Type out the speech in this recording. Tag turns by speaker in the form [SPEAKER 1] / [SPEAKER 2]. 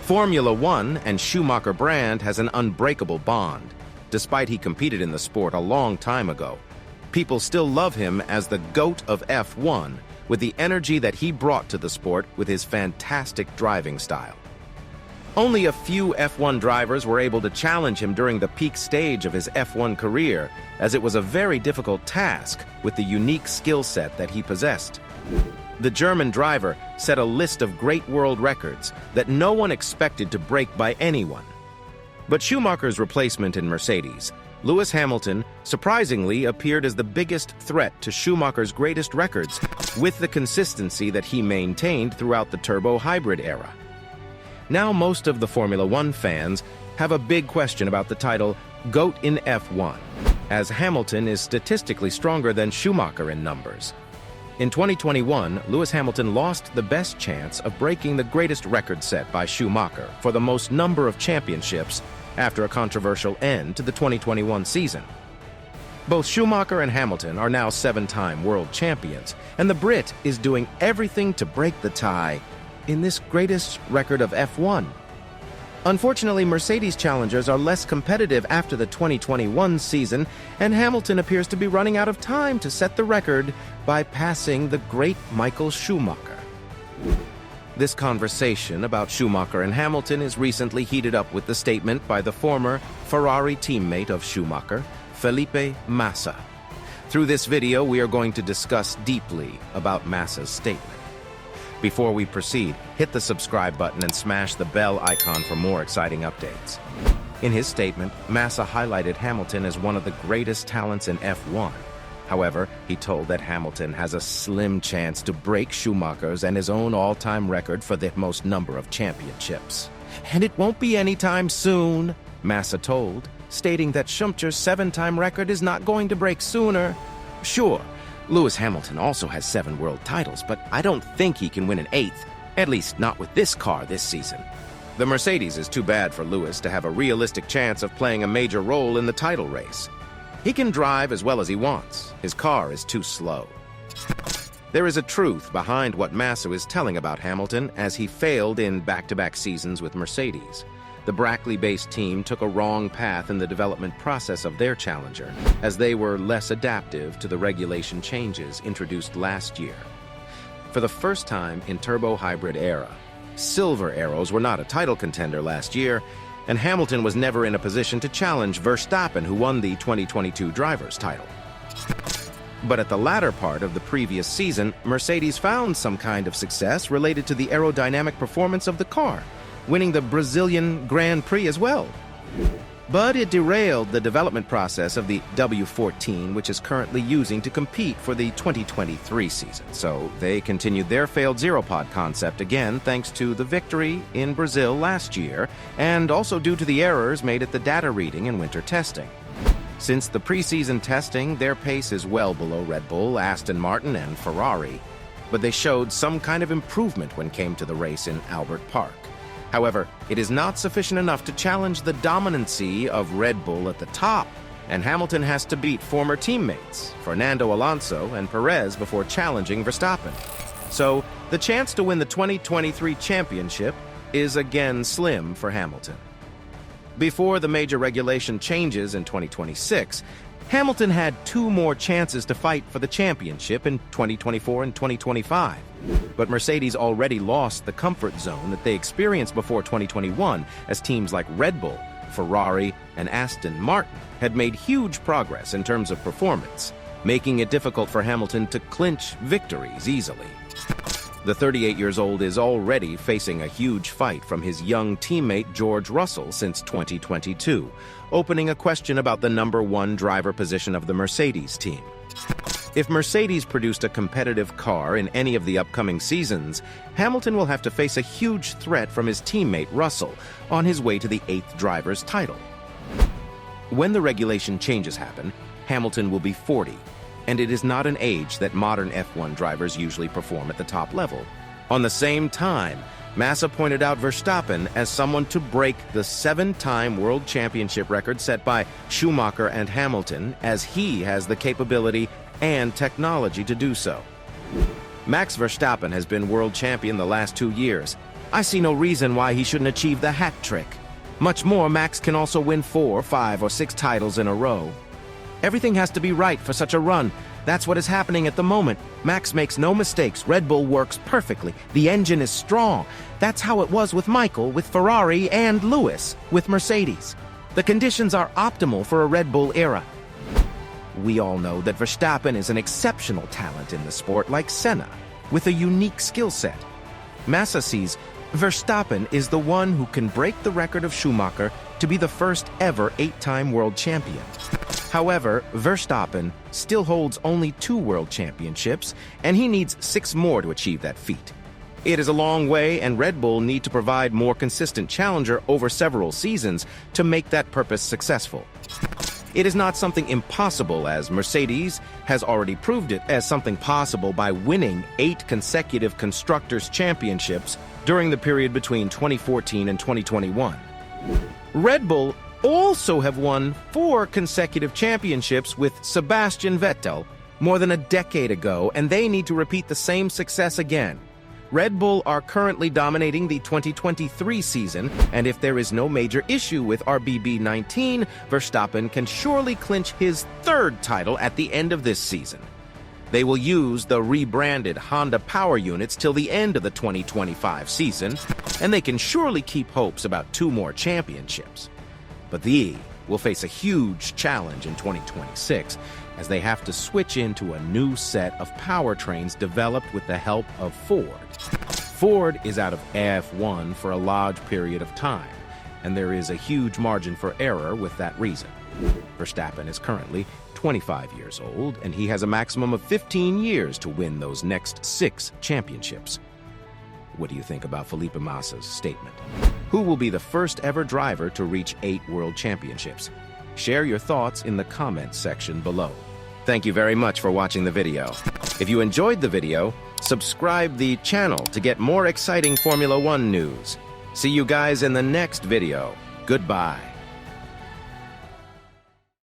[SPEAKER 1] Formula One and Schumacher brand has an unbreakable bond. Despite he competed in the sport a long time ago, people still love him as the GOAT of F1 with the energy that he brought to the sport with his fantastic driving style. Only a few F1 drivers were able to challenge him during the peak stage of his F1 career, as it was a very difficult task with the unique skill set that he possessed. The German driver set a list of great world records that no one expected to break by anyone. But Schumacher's replacement in Mercedes, Lewis Hamilton, surprisingly appeared as the biggest threat to Schumacher's greatest records with the consistency that he maintained throughout the turbo hybrid era. Now most of the Formula One fans have a big question about the title GOAT in F1, as Hamilton is statistically stronger than Schumacher in numbers. In 2021, Lewis Hamilton lost the best chance of breaking the greatest record set by Schumacher for the most number of championships after a controversial end to the 2021 season. Both Schumacher and Hamilton are now 7-time world champions, and the Brit is doing everything to break the tie in this greatest record of F1. Unfortunately, Mercedes challengers are less competitive after the 2021 season, and Hamilton appears to be running out of time to set the record by passing the great Michael Schumacher. This conversation about Schumacher and Hamilton is recently heated up with the statement by the former Ferrari teammate of Schumacher, Felipe Massa. Through this video, we are going to discuss deeply about Massa's statement. Before we proceed, hit the subscribe button and smash the bell icon for more exciting updates. In his statement, Massa highlighted Hamilton as one of the greatest talents in F1. However, he told that Hamilton has a slim chance to break Schumacher's and his own all-time record for the most number of championships. And it won't be anytime soon, Massa told, stating that Schumacher's 7-time record is not going to break sooner. Sure, Lewis Hamilton also has 7 world titles, but I don't think he can win an 8th, at least not with this car this season. The Mercedes is too bad for Lewis to have a realistic chance of playing a major role in the title race. He can drive as well as he wants. His car is too slow. There is a truth behind what Massa is telling about Hamilton, as he failed in back-to-back seasons with Mercedes. The Brackley-based team took a wrong path in the development process of their challenger, as they were less adaptive to the regulation changes introduced last year. For the first time in turbo hybrid era, silver arrows were not a title contender last year, and Hamilton was never in a position to challenge Verstappen, who won the 2022 driver's title. But at the latter part of the previous season, Mercedes found some kind of success related to the aerodynamic performance of the car, winning the Brazilian Grand Prix as well. But it derailed the development process of the W14, which is currently using to compete for the 2023 season. So they continued their failed zero-pod concept again thanks to the victory in Brazil last year, and also due to the errors made at the data reading and winter testing. Since the preseason testing, their pace is well below Red Bull, Aston Martin, and Ferrari, but they showed some kind of improvement when it came to the race in Albert Park. However, it is not sufficient enough to challenge the dominancy of Red Bull at the top, and Hamilton has to beat former teammates, Fernando Alonso and Perez, before challenging Verstappen. So, the chance to win the 2023 championship is again slim for Hamilton. Before the major regulation changes in 2026, Hamilton had 2 more chances to fight for the championship in 2024 and 2025. But Mercedes already lost the comfort zone that they experienced before 2021, as teams like Red Bull, Ferrari, and Aston Martin had made huge progress in terms of performance, making it difficult for Hamilton to clinch victories easily. The 38-year-old is already facing a huge fight from his young teammate George Russell since 2022, opening a question about the #1 driver position of the Mercedes team. If Mercedes produced a competitive car in any of the upcoming seasons, Hamilton will have to face a huge threat from his teammate Russell on his way to the 8th driver's title. When the regulation changes happen, Hamilton will be 40, and it is not an age that modern F1 drivers usually perform at the top level. On the same time, Massa pointed out Verstappen as someone to break the 7-time world championship record set by Schumacher and Hamilton, as he has the capability and technology to do so. Max Verstappen has been world champion the last 2 years. I see no reason why he shouldn't achieve the hat trick. Much more, Max can also win 4, 5, or 6 titles in a row. Everything has to be right for such a run. That's what is happening at the moment. Max makes no mistakes. Red Bull works perfectly. The engine is strong. That's how it was with Michael, with Ferrari, and Lewis, with Mercedes. The conditions are optimal for a Red Bull era. We all know that Verstappen is an exceptional talent in the sport, like Senna, with a unique skill set. Massa sees Verstappen is the one who can break the record of Schumacher to be the first ever 8-time world champion. However, Verstappen still holds only 2 world championships, and he needs 6 more to achieve that feat. It is a long way, and Red Bull need to provide more consistent challenger over several seasons to make that purpose successful. It is not something impossible, as Mercedes has already proved it as something possible by winning 8 consecutive Constructors' Championships during the period between 2014 and 2021. Red Bull also have won 4 consecutive championships with Sebastian Vettel more than a decade ago, and they need to repeat the same success again. Red Bull are currently dominating the 2023 season, and if there is no major issue with RBB19, Verstappen can surely clinch his 3rd title at the end of this season. They will use the rebranded Honda power units till the end of the 2025 season, and they can surely keep hopes about 2 more championships. But the will face a huge challenge in 2026, as they have to switch into a new set of powertrains developed with the help of Ford. Ford is out of F1 for a large period of time, and there is a huge margin for error with that reason. Verstappen is currently 25 years old, and he has a maximum of 15 years to win those next 6 championships. What do you think about Felipe Massa's statement? Who will be the first ever driver to reach 8 world championships? Share your thoughts in the comments section below. Thank you very much for watching the video. If you enjoyed the video, subscribe the channel to get more exciting Formula One news. See you guys in the next video. Goodbye.